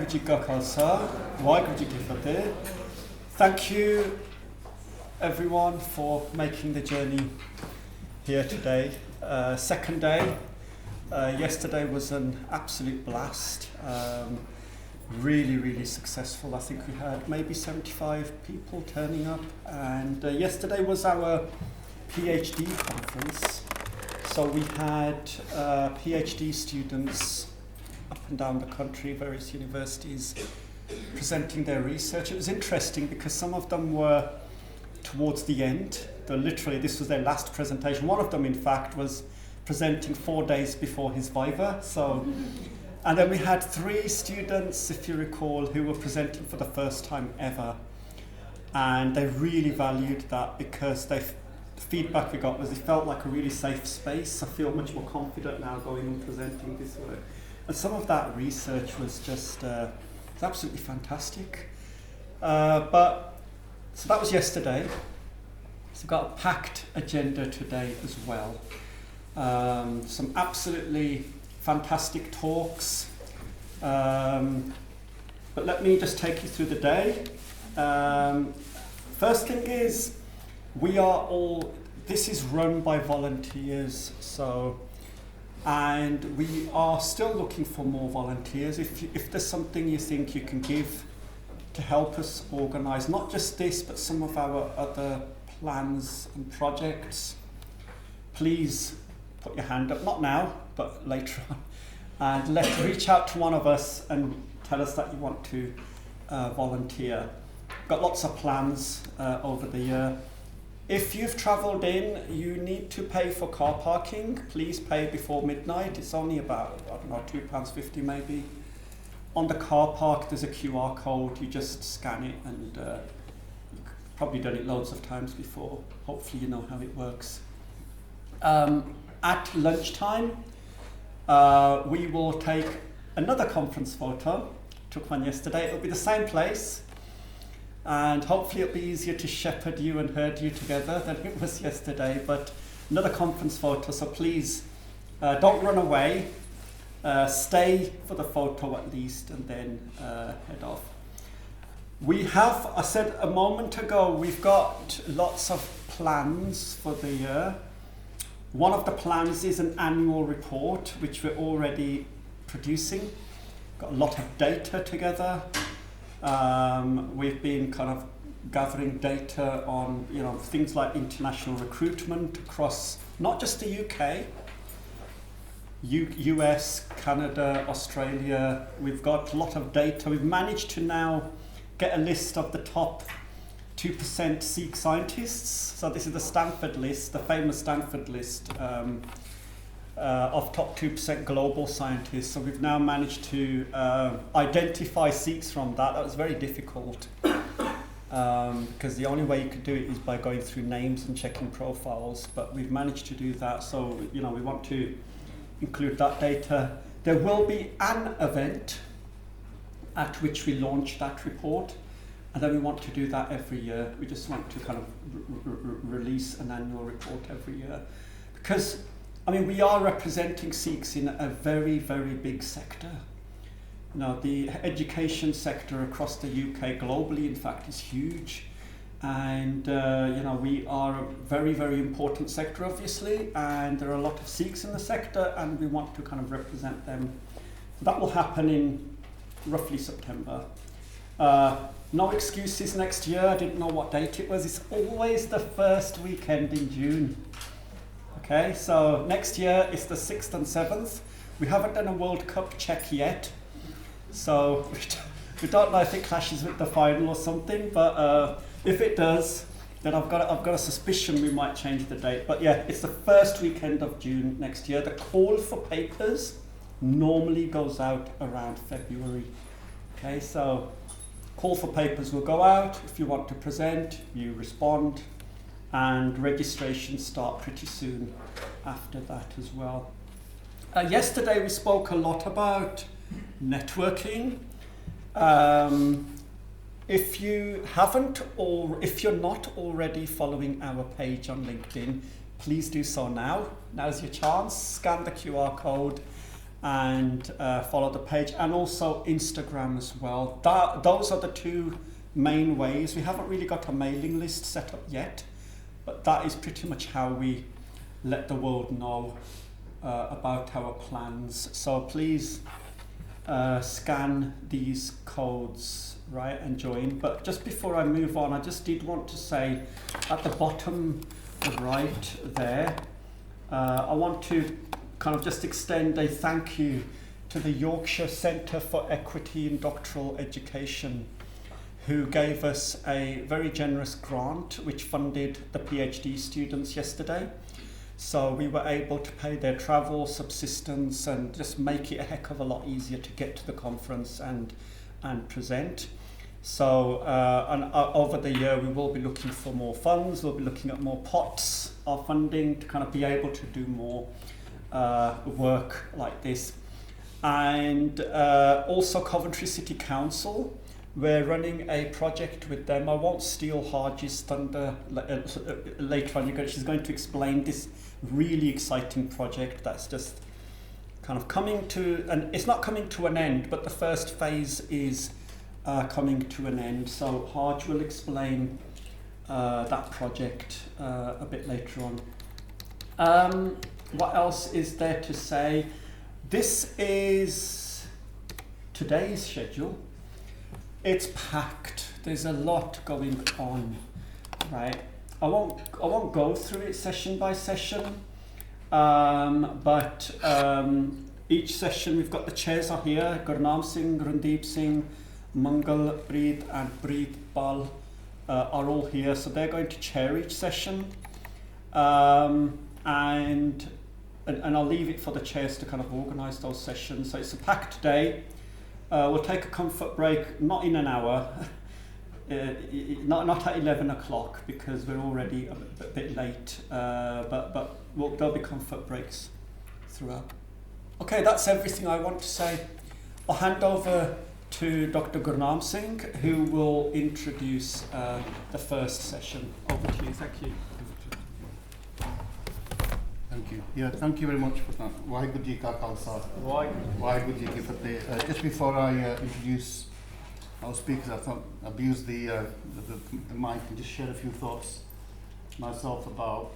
Ji Ka Khalsa, Waheguru Ji Ki Fateh. Thank you everyone for making the journey here today. Second day. Yesterday was an absolute blast. Really successful. I think we had maybe 75 people turning up, and yesterday was our PhD conference. So we had PhD students up and down the country, various universities, presenting their research. It was interesting because some of them were towards the end. Literally, this was their last presentation. One of them, in fact, was presenting 4 days before his Viva. And then we had 3 students, if you recall, who were presenting for the first time ever. And they really valued that because the feedback we got was it felt like a really safe space. I feel much more confident now going and presenting this work. And some of that research was just it's absolutely fantastic. So that was yesterday. So we've got a packed agenda today as well. Some absolutely fantastic talks. But let me just take you through the day. First thing is, this is run by volunteers, and we are still looking for more volunteers. If there's something you think you can give to help us organise, not just this, but some of our other plans and projects, please put your hand up, not now, but later on, and reach out to one of us and tell us that you want to volunteer. Got lots of plans over the year. If you've travelled in, you need to pay for car parking. Please pay before midnight. It's only about, I don't know, £2.50 maybe. On the car park, there's a QR code. You just scan it, and you've probably done it loads of times before. Hopefully you know how it works. At lunchtime, we will take another conference photo. Took one yesterday. It'll be the same place. And hopefully it'll be easier to shepherd you and herd you together than it was yesterday. But another conference photo, so please don't run away. Stay for the photo at least, and then head off. I said a moment ago, we've got lots of plans for the year. One of the plans is an annual report, which we're already producing. Got a lot of data together. We've been kind of gathering data on things like international recruitment across not just the UK, US, Canada, Australia. We've got a lot of data. We've managed to now get a list of the top 2% Sikh scientists. So this is the Stanford list, the famous Stanford list of top 2% global scientists. So we've now managed to identify Sikhs from that. That was very difficult because the only way you could do it is by going through names and checking profiles. But we've managed to do that. So we want to include that data. There will be an event at which we launch that report. And then we want to do that every year. We just want to kind of release an annual report every year. Because, we are representing Sikhs in a very big sector. The education sector across the UK, globally, in fact, is huge. And, we are a very important sector, obviously. And there are a lot of Sikhs in the sector, and we want to kind of represent them. That will happen in roughly September. No excuses next year. I didn't know what date it was. It's always the first weekend in June. Okay, so next year is the 6th and 7th. We haven't done a World Cup check yet, so we don't know if it clashes with the final or something. But if it does, then I've got a suspicion we might change the date. But yeah, it's the first weekend of June next year. The call for papers normally goes out around February. Okay, so call for papers will go out. If you want to present, you respond, and registrations start pretty soon after that as well. Yesterday we spoke a lot about networking. If you haven't, or if you're not already following our page on LinkedIn, please do so now. Now's your chance. Scan the QR code and follow the page, and also Instagram as well. Those are the two main ways. We haven't really got a mailing list set up yet, but that is pretty much how we let the world know about our plans. So please scan these codes, right, and join. But just before I move on, I just did want to say at the bottom right there, I want to kind of just extend a thank you to the Yorkshire Centre for Equity in Doctoral Education, who gave us a very generous grant which funded the PhD students yesterday. So we were able to pay their travel, subsistence, and just make it a heck of a lot easier to get to the conference and present. So over the year we will be looking for more funds, we'll be looking at more pots of funding to kind of be able to do more work like this. And also Coventry City Council, we're running a project with them. I won't steal Harji's thunder later on. She's going to explain this really exciting project that's just kind of coming to, and it's not coming to an end, but the first phase is coming to an end. So Harj will explain that project a bit later on. What else is there to say? This is today's schedule. It's packed. There's a lot going on, right? I won't go through it session by session, but each session we've got the chairs are here. Gurnam Singh, Randeep Singh, Mangalpreet and Preet Pal are all here, so they're going to chair each session, and I'll leave it for the chairs to kind of organise those sessions. So it's a packed day. We'll take a comfort break, not in an hour, not at 11 o'clock because we're already a bit late, but there'll be comfort breaks throughout. Okay, that's everything I want to say. I'll hand over to Dr. Gurnam Singh, who will introduce the first session. Over to you. Thank you. Thank you. Yeah, thank you very much for that. Waheguru Ji Ka Khalsa. Waheguru Ji Ki Fateh. Just before I introduce our speakers, I thought I'd use the mic and just share a few thoughts myself about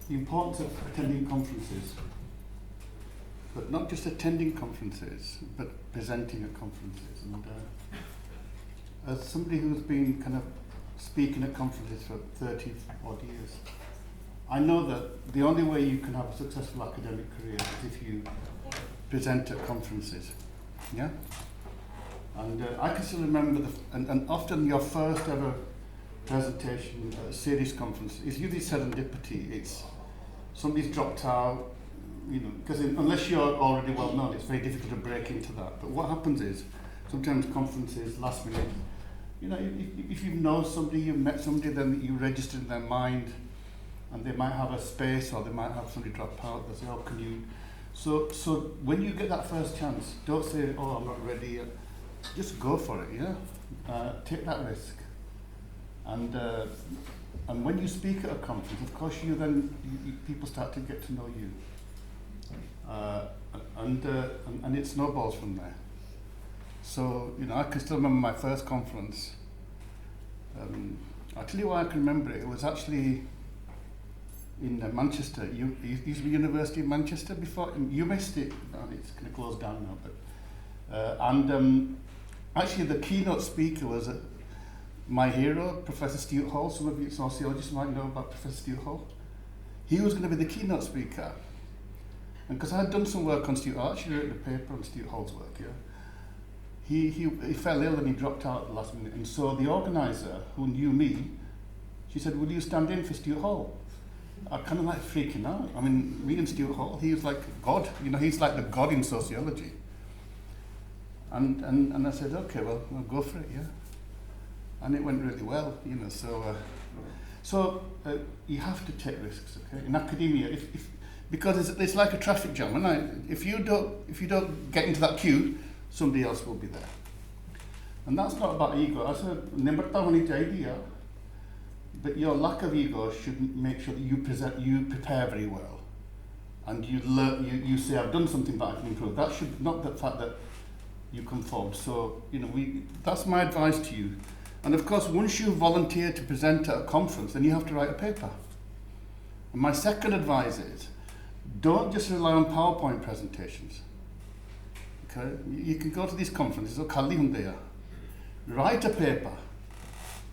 the importance of attending conferences. But not just attending conferences, but presenting at conferences. And as somebody who's been kind of speaking at conferences for 30 odd years, I know that the only way you can have a successful academic career is if you present at conferences. Yeah? And I can still remember, and often your first ever presentation at a serious conference is usually serendipity. It's somebody's dropped out, you know, because unless you're already well known, it's very difficult to break into that. But what happens is, sometimes conferences, last minute, you know, if you know somebody, you've met somebody, then you register in their mind, and they might have a space, or they might have somebody drop out. They say, "Oh, can you?" So when you get that first chance, don't say, "Oh, I'm not ready yet." Just go for it. Yeah, take that risk. And when you speak at a conference, of course, people start to get to know you, and it snowballs from there. So you know, I can still remember my first conference. I'll tell you why I can remember it. It was actually in Manchester. You used to be University of Manchester before. You missed it. It's going to close down now. But actually, the keynote speaker was my hero, Professor Stuart Hall. Some of you sociologists might know about Professor Stuart Hall. He was going to be the keynote speaker. And because I had done some work on Stuart Hall, I actually wrote a paper on Stuart Hall's work. Yeah, he fell ill and he dropped out at the last minute. And so the organizer, who knew me, she said, "Will you stand in for Stuart Hall?" I kind of like freaking out. I mean, me and Stuart Hall, he was like God. You know, he's like the God in sociology. And I said, "Okay, well, I'll go for it, yeah." And it went really well, you know. So you have to take risks, okay? In academia, because it's like a traffic jam. And if you don't get into that queue, somebody else will be there. And that's not about ego. I said, "Nimrata honi chahiye hai." But your lack of ego should make sure that you prepare very well. and you learn, you say, I've done something but I can improve. That should not the fact that you come forward. So, that's my advice to you. And of course, once you volunteer to present at a conference, then you have to write a paper. And my second advice is, don't just rely on PowerPoint presentations. Okay? You can go to these conferences, write a paper,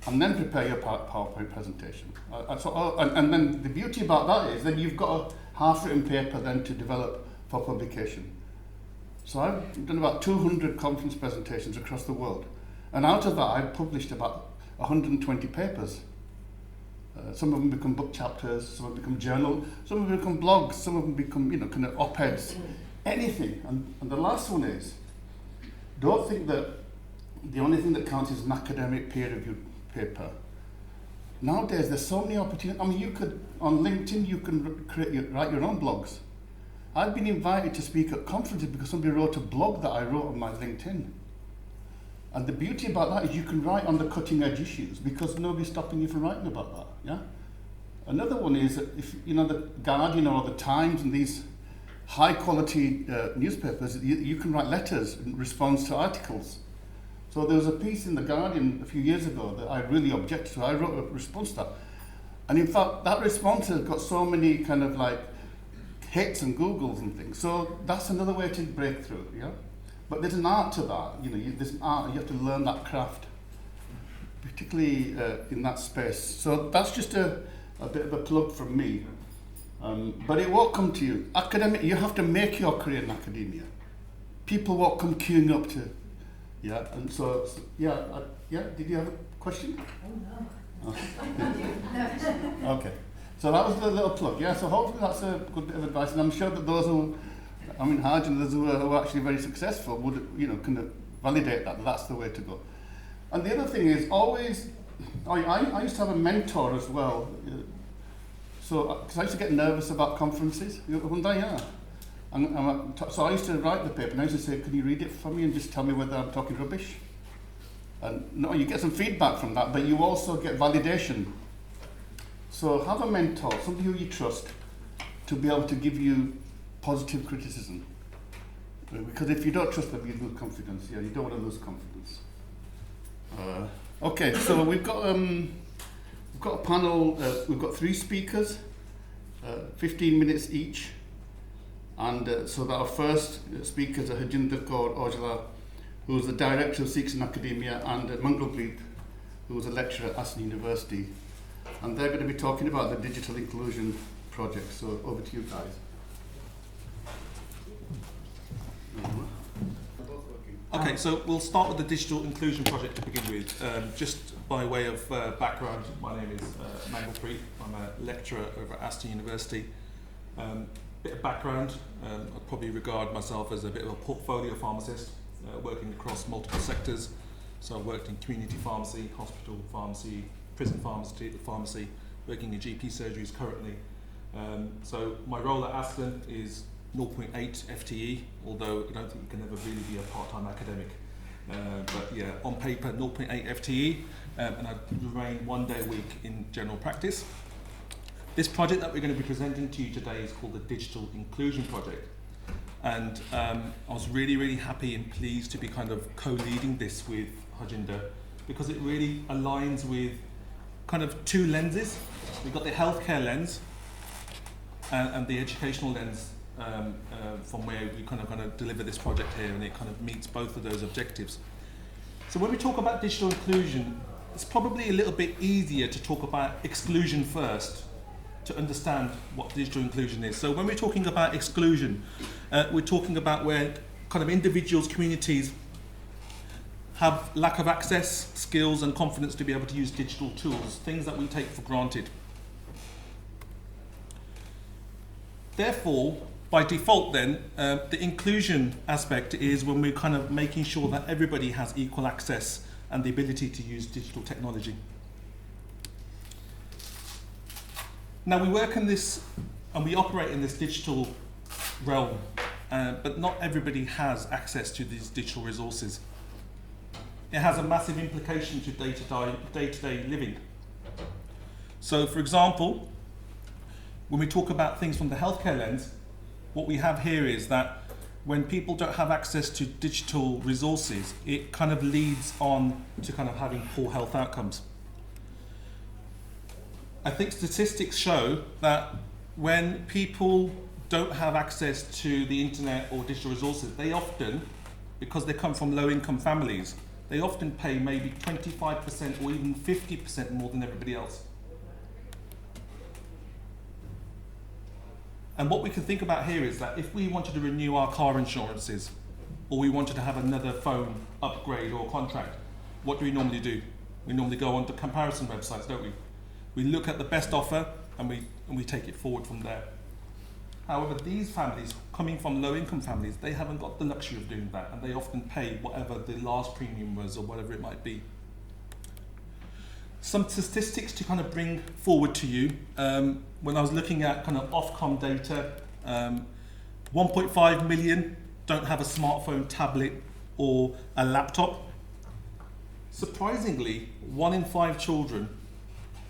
and then prepare your PowerPoint presentation. And then the beauty about that is then you've got a half-written paper then to develop for publication. So I've done about 200 conference presentations across the world. And out of that, I've published about 120 papers. Some of them become book chapters, some of them become journal, some of them become blogs, some of them become, kind of op-eds, anything. And the last one is, don't think that the only thing that counts is an academic peer-reviewed paper. Nowadays, there's so many opportunities. I mean, you could, on LinkedIn, you can write your own blogs. I've been invited to speak at conferences because somebody wrote a blog that I wrote on my LinkedIn. And the beauty about that is you can write on the cutting edge issues because nobody's stopping you from writing about that. Yeah. Another one is if the Guardian or the Times and these high quality newspapers, you can write letters in response to articles. So there was a piece in the Guardian a few years ago that I really objected to. I wrote a response to that, and in fact that response has got so many kind of like hits and Googles and things. So that's another way to break through. Yeah. But there's an art to that, there's an art, you have to learn that craft, particularly in that space. So that's just a bit of a plug from me. But it won't come to you. You have to make your career in academia. People won't come queuing up to, and so did you have a question? Oh, no. Okay. So that was the little plug, So hopefully that's a good bit of advice, and I'm sure that those who, Harjinder, who are actually very successful would, kind of validate that that's the way to go. And the other thing is always, I used to have a mentor as well. Because I used to get nervous about conferences. So I used to write the paper and I used to say, can you read it for me and just tell me whether I'm talking rubbish? And no, you get some feedback from that, but you also get validation. So have a mentor, somebody who you trust, to be able to give you positive criticism. Because if you don't trust them, you lose confidence. You don't want to lose confidence. Okay, so we've got a panel. We've got 3 speakers, 15 minutes each, and so that our first speakers are Harjinder, Kaur, Aujla, who is the director of SikhsInAcademia, and Mangalpreet, who is a lecturer at Aston University, and they're going to be talking about the digital inclusion project. So over to you guys. Okay, so we'll start with the digital inclusion project to begin with. Just by way of background, my name is Mangalpreet. I'm a lecturer over at Aston University. Bit of background, I'd probably regard myself as a bit of a portfolio pharmacist, working across multiple sectors. So I've worked in community pharmacy, hospital pharmacy, prison pharmacy, working in GP surgeries currently. So my role at Aston is 0.8 FTE, although I don't think you can ever really be a part-time academic. But yeah, on paper 0.8 FTE, and I remain 1 day a week in general practice. This project that we're going to be presenting to you today is called the Digital Inclusion Project. And I was really, really happy and pleased to be kind of co-leading this with Harjinder, because it really aligns with kind of 2 lenses. We've got the healthcare lens and the educational lens, from where we kind of going to deliver this project here, and it kind of meets both of those objectives. So when we talk about digital inclusion, it's probably a little bit easier to talk about exclusion first, to understand what digital inclusion is. So when we're talking about exclusion, we're talking about where kind of individuals, communities have lack of access, skills and confidence to be able to use digital tools, things that we take for granted. Therefore, by default then, the inclusion aspect is when we're kind of making sure that everybody has equal access and the ability to use digital technology. Now we work in this and we operate in this digital realm, but not everybody has access to these digital resources. It has a massive implication to day-to-day living. So for example, when we talk about things from the healthcare lens, what we have here is that when people don't have access to digital resources, it kind of leads on to kind of having poor health outcomes. I think statistics show that when people don't have access to the internet or digital resources, they often, because they come from low-income families, they often pay maybe 25% or even 50% more than everybody else. And what we can think about here is that if we wanted to renew our car insurances, or we wanted to have another phone upgrade or contract, what do we normally do? We normally go on to comparison websites, don't we? We look at the best offer and we take it forward from there. However, these families, coming from low-income families, they haven't got the luxury of doing that, and they often pay whatever the last premium was or whatever it might be. Some statistics to kind of bring forward to you. When I was looking at kind of Ofcom data, 1.5 million don't have a smartphone, tablet, or a laptop. Surprisingly, 1 in 5 children,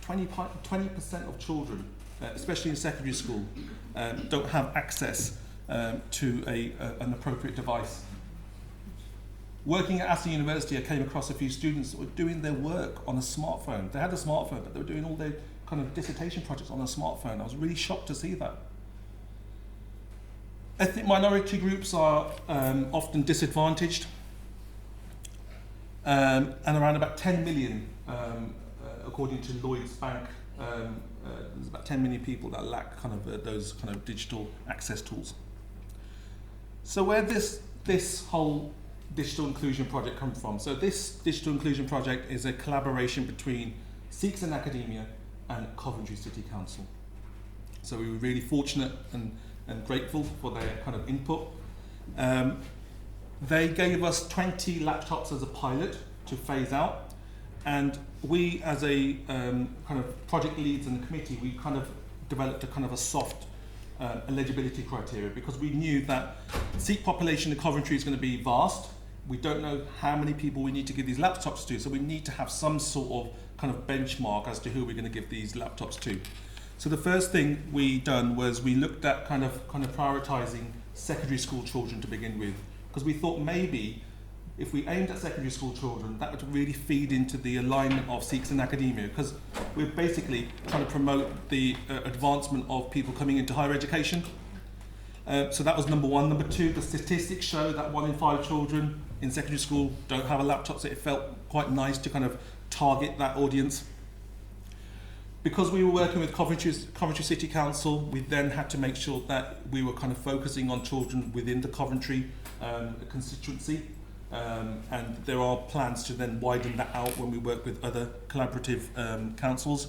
20% of children, especially in secondary school, don't have access to an appropriate device. Working at Aston University, I came across a few students that were doing their work on a smartphone. They had a smartphone, but they were doing all their kind of dissertation projects on a smartphone. I was really shocked to see that. Ethnic minority groups are often disadvantaged, and around about 10 million, according to Lloyds Bank, there's about 10 million people that lack kind of those kind of digital access tools. So where this whole digital inclusion project come from? So this digital inclusion project is a collaboration between SikhsInAcademia and Coventry City Council. So we were really fortunate and grateful for their kind of input. They gave us 20 laptops as a pilot to phase out, and we as a kind of project leads in the committee, we kind of developed a kind of a soft eligibility criteria, because we knew that Sikh population in Coventry is going to be vast. We don't know how many people we need to give these laptops to, so we need to have some sort of kind of benchmark as to who we're going to give these laptops to. So the first thing we done was we looked at kind of prioritizing secondary school children to begin with, because we thought maybe if we aimed at secondary school children, that would really feed into the alignment of SikhsInAcademia, because we're basically trying to promote the advancement of people coming into higher education. So that was number one. Number two, the statistics show that 1 in 5 children in secondary school don't have a laptop, so it felt quite nice to kind of target that audience. Because we were working with Coventry City Council, we then had to make sure that we were kind of focusing on children within the Coventry constituency. And there are plans to then widen that out when we work with other collaborative councils.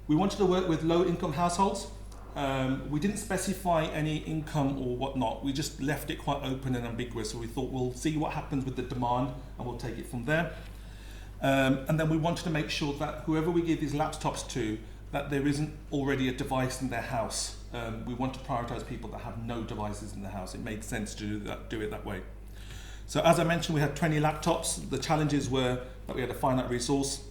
We wanted to work with low-income households. We didn't specify any income or whatnot. We just left it quite open and ambiguous. So we thought we'll see what happens with the demand and we'll take it from there. And then we wanted to make sure that whoever we give these laptops to, that there isn't already a device in their house. We want to prioritize people that have no devices in their house. It makes sense to do it that way. So as I mentioned, we had 20 laptops. The challenges were that we had a finite resource.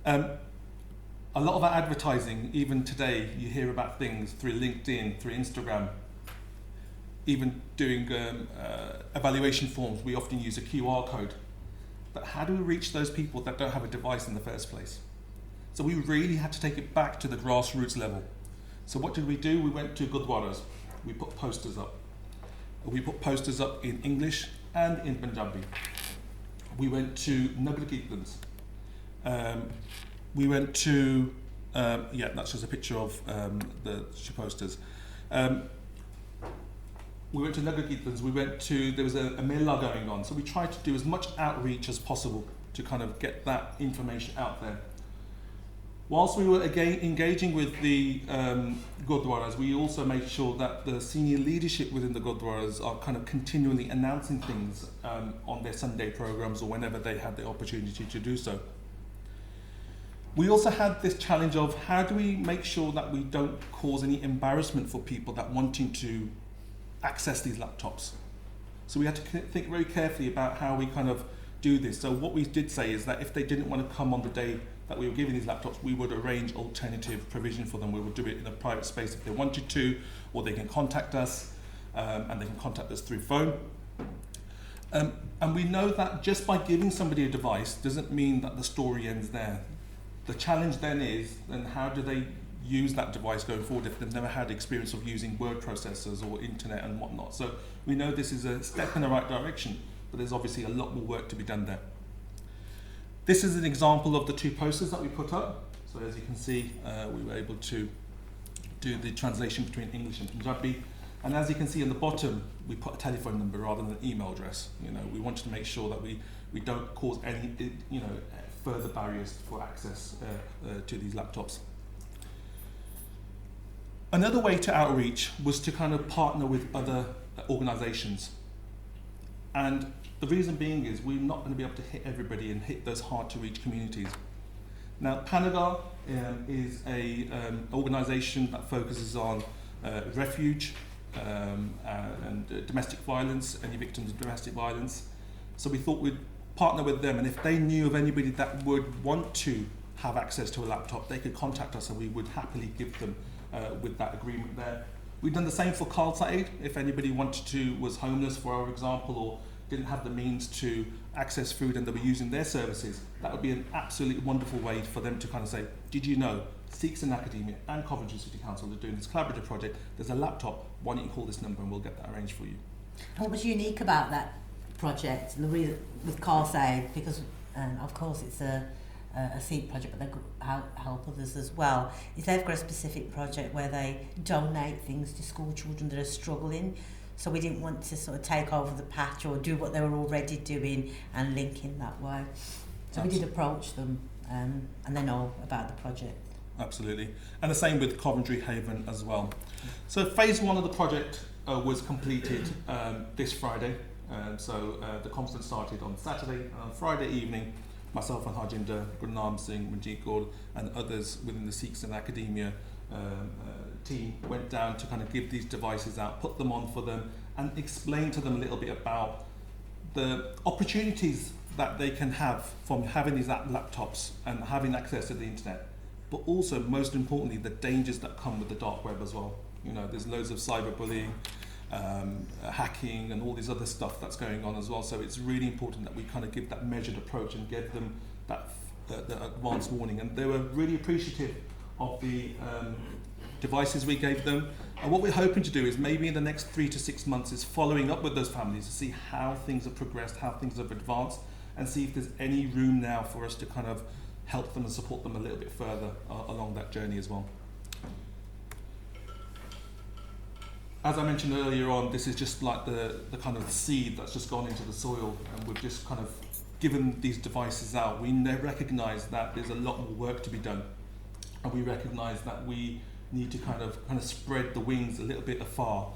A lot of our advertising, even today, you hear about things through LinkedIn, through Instagram. Even doing evaluation forms, we often use a QR code. But how do we reach those people that don't have a device in the first place? So we really had to take it back to the grassroots level. So what did we do? We went to Gurdwaras. We put posters up. We put posters up in English and in Punjabi. We went to Nagar Kirtans. We went to, that's just a picture of the posters. We went to Nagar Kirtans, there was a mela going on, so we tried to do as much outreach as possible to kind of get that information out there. Whilst we were again engaging with the Gurdwaras, we also made sure that the senior leadership within the Gurdwaras are kind of continually announcing things on their Sunday programs or whenever they had the opportunity to do so. We also had this challenge of how do we make sure that we don't cause any embarrassment for people that wanting to access these laptops. So we had to think very carefully about how we kind of do this. So what we did say is that if they didn't want to come on the day that we were giving these laptops, we would arrange alternative provision for them. We would do it in a private space if they wanted to, or they can contact us. and they can contact us through phone. And we know that just by giving somebody a device doesn't mean that the story ends there. The challenge then is, then how do they use that device going forward if they've never had experience of using word processors or internet and whatnot? So we know this is a step in the right direction, but there's obviously a lot more work to be done there. This is an example of the 2 posters that we put up. So as you can see, we were able to do the translation between English and Punjabi. And as you can see on the bottom, we put a telephone number rather than an email address. You know, we wanted to make sure that we don't cause any, you know, further barriers for access to these laptops. Another way to outreach was to kind of partner with other organisations. And the reason being is we're not going to be able to hit everybody and hit those hard to reach communities. Now, Panagar is a organisation that focuses on refuge and domestic violence, any victims of domestic violence. So we thought we'd partner with them, and if they knew of anybody that would want to have access to a laptop, they could contact us and we would happily give them with that agreement there. We've done the same for Khalsa Aid. If anybody wanted to, was homeless for example, or didn't have the means to access food and they were using their services, that would be an absolutely wonderful way for them to kind of say, did you know SikhsInAcademia and Coventry City Council are doing this collaborative project, there's a laptop, why don't you call this number and we'll get that arranged for you. What was unique about that project and the reason with Khalsa Aid, because of course it's a Sikh project, but they help others as well, is they've got a specific project where they donate things to school children that are struggling. So we didn't want to sort of take over the patch or do what they were already doing and link in that way. So Absolutely. We did approach them and they know about the project. Absolutely. And the same with Coventry Haven as well. So phase 1 of the project was completed this Friday. So the conference started on Saturday. On Friday evening, myself and Harjinder, Gurnam Singh, Manjeet Gaur and others within the SikhsInAcademia team went down to kind of give these devices out, put them on for them and explain to them a little bit about the opportunities that they can have from having these laptops and having access to the internet, but also most importantly the dangers that come with the dark web as well. You know, there's loads of cyberbullying, hacking and all this other stuff that's going on as well, so it's really important that we kind of give that measured approach and give them that the advanced warning, and they were really appreciative of the devices we gave them. And what we're hoping to do is maybe in the next 3 to 6 months is following up with those families to see how things have progressed, how things have advanced, and see if there's any room now for us to kind of help them and support them a little bit further along that journey as well. As I mentioned earlier on, this is just like the kind of seed that's just gone into the soil, and we've just kind of given these devices out. We recognise that there's a lot more work to be done, and we recognise that we need to kind of spread the wings a little bit afar,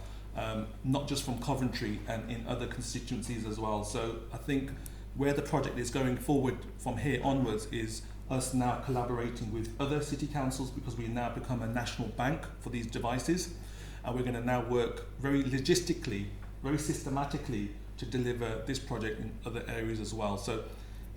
not just from Coventry and in other constituencies as well. So I think where the project is going forward from here onwards is us now collaborating with other city councils, because we now become a national bank for these devices, and we're going to now work very logistically, very systematically to deliver this project in other areas as well. So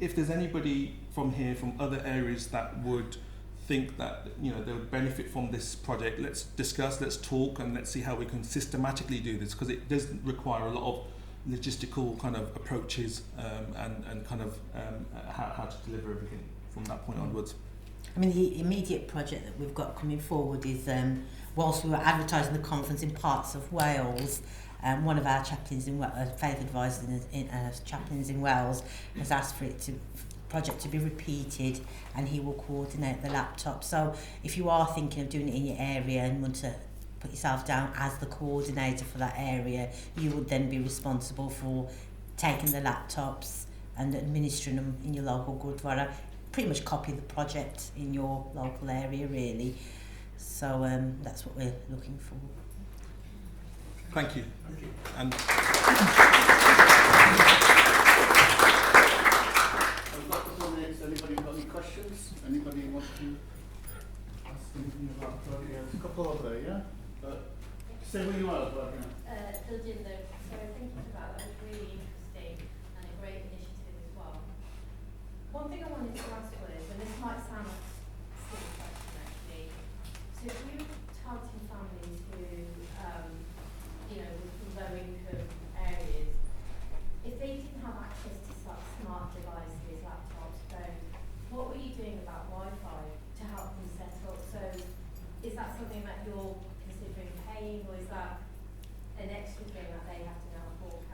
if there's anybody from here, from other areas that would think that, you know, they would benefit from this project, let's discuss, let's talk, and let's see how we can systematically do this, because it does require a lot of logistical kind of approaches and kind of how to deliver everything from that point onwards. I mean, the immediate project that we've got coming forward is, whilst we were advertising the conference in parts of Wales, one of our chaplains faith advisors chaplains in Wales has asked for project to be repeated, and he will coordinate the laptop. So if you are thinking of doing it in your area and want to put yourself down as the coordinator for that area, you would then be responsible for taking the laptops and administering them in your local Gurdwara. Pretty much copy the project in your local area, really. So that's what we're looking for. Thank you. Thank you. And anybody got any questions? Anybody want to ask anything about the project? There's a couple over there, yeah? Say who you are as well, yeah. Harjinder, so thank you for that. That was really interesting and a great initiative as well. One thing I wanted to ask was, and this might sound like a silly question actually, so if you're targeting families who, you know, from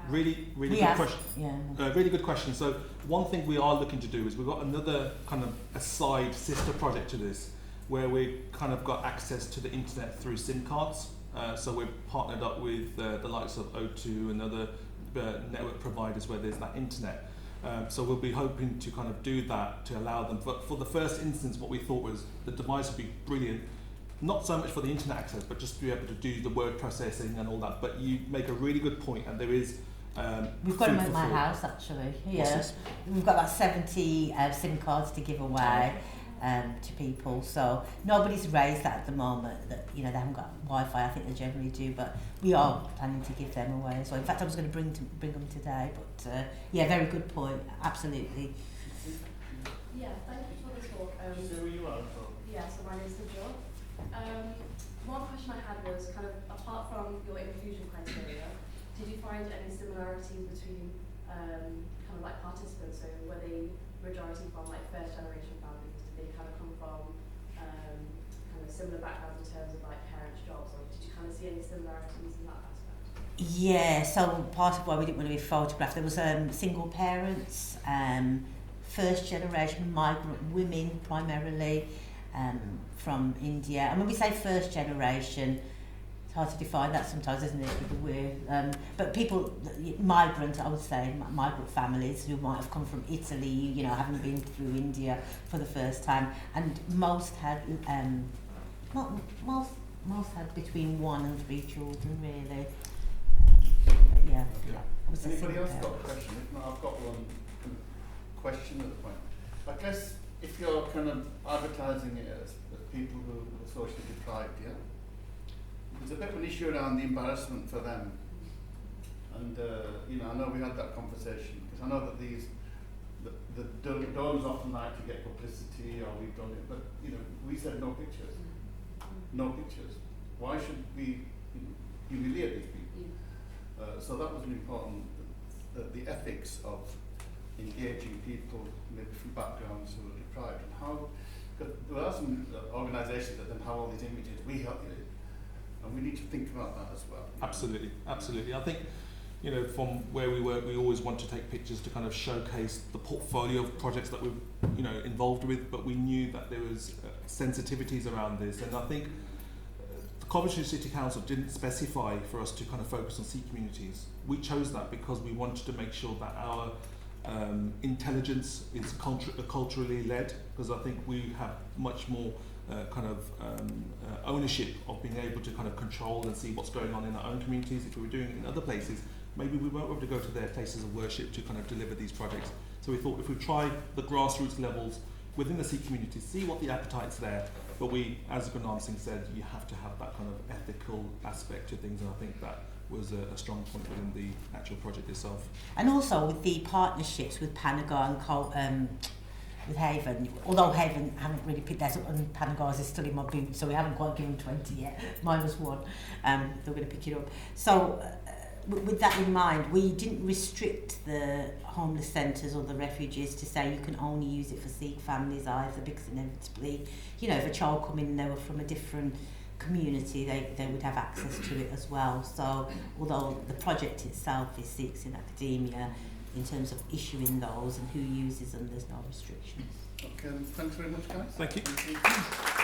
Really good question. Yeah. Really good question. So one thing we are looking to do is we've got another kind of aside sister project to this, where we kind of got access to the internet through SIM cards. So we've partnered up with the likes of O2 and other network providers where there's that internet. So we'll be hoping to kind of do that to allow them. But for the first instance, what we thought was the device would be brilliant, not so much for the internet access, but just to be able to do the word processing and all that. But you make a really good point, and there is. We've got them at my house actually. Yeah, we've got about 70 SIM cards to give away to people. So nobody's raised that at the moment. That they haven't got Wi-Fi. I think they generally do, but we are planning to give them away as well. In fact, I was going to bring them today, but yeah, very good point. Absolutely. Yeah, thank you for the talk. So who you are? Yeah, so my name is Najwa. One question I had was kind of apart from your inclusion criteria, did you find any similarities between kind of like participants? So were they majority from like first generation families? Did they kind of come from kind of similar backgrounds in terms of like parents' jobs, or did you kind of see any similarities in that aspect? Yeah, so part of why we didn't want to be photographed, there was single parents, first generation migrant women primarily from India. And when we say first generation, it's hard to define that sometimes, isn't it? But people, migrant, I would say, migrant families who might have come from Italy, haven't been through India for the first time, and most had most had between 1 and 3 children, really. But yeah. Anybody else got a question? If not, I've got one question at the point. I guess if you're kind of advertising it as people who are socially deprived, there's a bit of an issue around the embarrassment for them. And I know we had that conversation, because I know that the donors often like to get publicity, or we've done it, but we said no pictures. No pictures. Why should we humiliate these people? So that was an important, the ethics of engaging people maybe from backgrounds who are deprived, and how, because there are some organisations that then have all these images, we help you, and we need to think about that as well. Absolutely, absolutely. I think, from where we work, we always want to take pictures to kind of showcase the portfolio of projects that we're, involved with, but we knew that there was sensitivities around this, and I think the Coventry City Council didn't specify for us to kind of focus on Sikh communities. We chose that because we wanted to make sure that our intelligence is culturally led, because I think we have much more ownership of being able to kind of control and see what's going on in our own communities. If we were doing it in other places, maybe we won't be able to go to their places of worship to kind of deliver these projects. So we thought if we try the grassroots levels within the Sikh community, see what the appetite's there, but we, as Gurnaam Singh said, you have to have that kind of ethical aspect to things, and I think that was a strong point within the actual project itself. And also with the partnerships with Panagar and Kaur, with Haven, although Haven haven't really picked theirs up, and Panagar's is still in my boot, so we haven't quite given 20 yet, minus 1, they're going to pick it up. So with that in mind, we didn't restrict the homeless centres or the refuges to say you can only use it for Sikh families either, because inevitably, if a child come in and they were from a different community, they would have access to it as well. So although the project itself is SikhsInAcademia, in terms of issuing those and who uses them, there's no restrictions. Okay, thanks very much, guys. Thank you. Thank you.